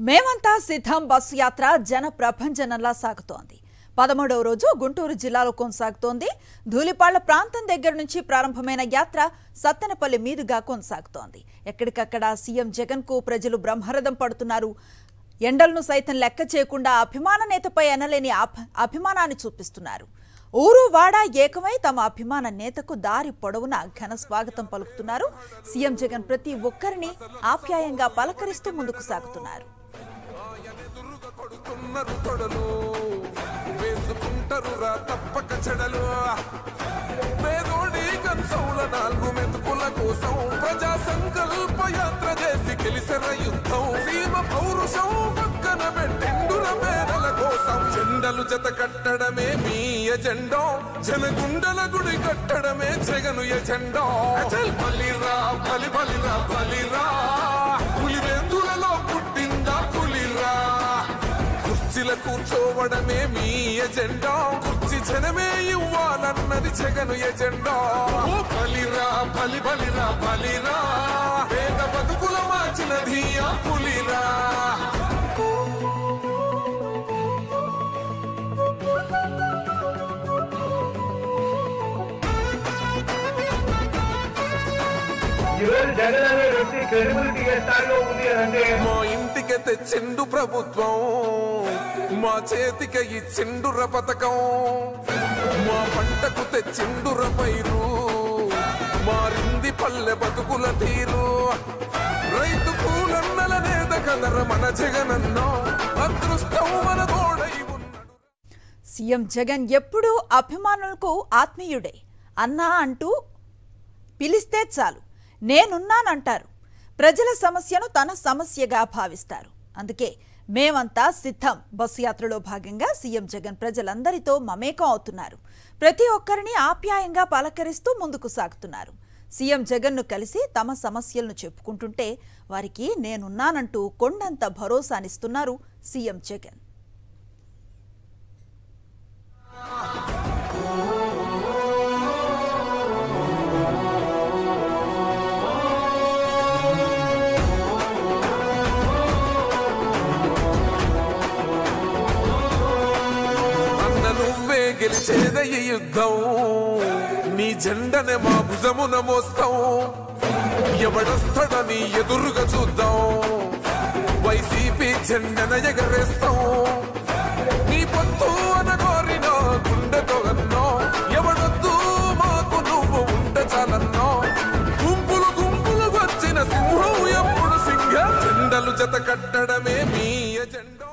మేమంతా సిద్ధం బస్సు యాత్ర జన ప్రపంచనంలా సాగుతోంది. 13వ రోజు గుంటూరు జిల్లాలో కొనసాగుతోంది. ధూళిపాళ్ల ప్రాంతం దగ్గర నుంచి ప్రారంభమైన యాత్ర సత్తెనపల్లి మీదుగా కొనసాగుతోంది. ఎక్కడికక్కడ సీఎం జగన్ కు ప్రజలు బ్రహ్మరథం పడుతున్నారు. ఎండలను సైతం లెక్క చేయకుండా అభిమాన నేతపై ఎనలేని అభిమానాన్ని చూపిస్తున్నారు. ఊరు వాడ ఏకమై తమ అభిమాన నేతకు దారి పొడవునా ఘన స్వాగతం పలుకుతున్నారు. సీఎం జగన్ ప్రతి ఒక్కరిని ఆప్యాయంగా పలకరిస్తూ ముందుకు సాగుతున్నారు. ప్రజా సంకల్ప యాత్ర చేసి గెలిసిన యుద్ధం సీమ పౌరుషం పక్కన పెట్టిండుర పేదల కోసం జెండలు జత కట్టడమే మీ ఎజెండా జనగుండల గుడి కట్టడమే జగను ఎజెండా బలిరా బలి బలిరా బలిరా పులివెందులలో పుట్టిందా పులిరా కుర్చీల కూర్చోవడమే మీ ఎజెండా కుర్చీ జనమే ఇవ్వాలన్నది జగను ఎజెండా బలిరా బలి బలిరా బలిరా పేద బతుకుల మార్చినది ఆ పులిరా మా ఇంటికి తెచ్చిండు ప్రభుత్వం మా చేతికి ఇచ్చిండుర పథకం మా పంటకు తెచ్చిండుర పైరు మారింది పల్లె బతుకుల తీరు రైతు కూలన్నల నేత కదర మన జగనన్నో అదృష్టం మన తోడై ఉన్నాడు. సీఎం జగన్ ఎప్పుడూ అభిమానులకు ఆత్మీయుడే. అన్నా అంటూ పిలిస్తే చాలు నేనున్నానంటారు. ప్రజల సమస్యను తన సమస్యగా భావిస్తారు. అందుకే మేమంతా సిద్ధం బస్సు యాత్రలో భాగంగా సీఎం జగన్ ప్రజలందరితో మమేకం అవుతున్నారు. ప్రతి ఒక్కరిని ఆప్యాయంగా పలకరిస్తూ ముందుకు సాగుతున్నారు. సీఎం జగన్ను కలిసి తమ సమస్యలను చెప్పుకుంటుంటే వారికి నేనున్నానంటూ కొండంత భరోసానిస్తున్నారు సీఎం జగన్. గెలిచేద ఈ యుద్ధం నీ జెండనే మా భుజమున మోస్తాం ఎవడొస్తాడని ఎదురుగా చూద్దాం వైసీపీ జెండన ఎగరేస్తాం నీ పొత్తు అనగోరిన గుండెతో అన్నో ఎవడొద్దు మాకు నువ్వు ఉంటే చాలన్నో గుంపులు గుంపులు వచ్చిన సింహం ఎప్పుడు సింహ జెండలు జత కట్టడమే మీ ఎజెండా.